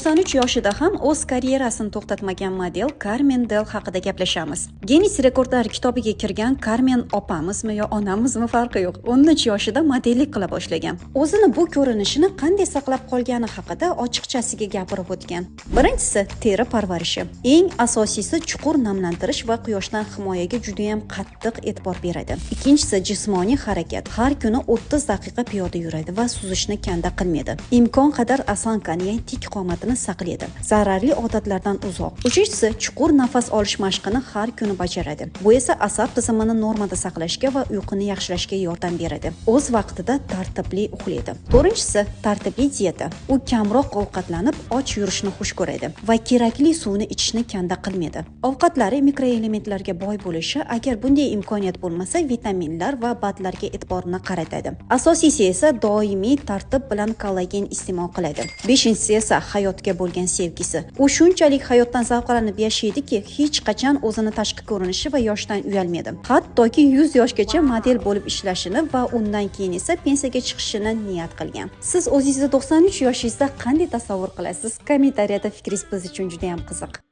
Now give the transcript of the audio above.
93 yoshida ham o'z karyerasini to'xtatmagan model Carmen Del haqida gaplashamiz. Ginness rekordlar kitobiga kirgan Carmen opamizmi yo onamizmi farqi yo'q. 13 yoshida modellik qila boshlagan. O'zini bu ko'rinishini qanday saqlab qolgani haqida ochiqchasiga gapirib o'tgan. Birinchisi teri parvarishi. Eng asosiysi chuqur namlantirish va quyoshdan himoyaga juda ham qattiq e'tibor beradi. Ikkinchisi jismoniy harakat. Har kuni 30 daqiqa piyoda yuradi va suzishni kanda qilmaydi. Imkon qadar osankani, ya'ni tik qomatini saqlaydi. Zararli odatlardan uzoq. Uchinchisi chuqur nafas olish mashqini har kuni bajaradi. Bu esa asab tizimini normada saqlashga va uyquni yaxshilashga yordam beradi. O'z vaqtida tartibli uxlaydi. To'rtinchisi tartibli dieta. U kamroq ovqatlanib, och yurishni xush ko'radi va kerakli suvni ichishni kanda qilmaydi. Ovqatlari mikroelementlarga boy bo'lishi, agar bunday imkoniyat bo'lmasa, vitaminlar va batlarga e'tiborini qaratadi. Asosiysi esa doimiy tartib bilan kollagen iste'mol qiladi. Beshinchisi esa hayotga bo'lgan sevgisi. U shunchalik hayotdan zavqlanib yashaydiki, hech qachon o'zini tashqi ko'rinishi va yoshdan uyalmaydi. Hattoki 100 yoshgacha model bo'lib ishlashini va undan keyin esa pensiyaga chiqishini niyat qilgan. Siz o'zingizni 93 yoshingizda qanday tasavvur qilasiz? Kommentariyada fikringiz biz uchun juda ham qiziq.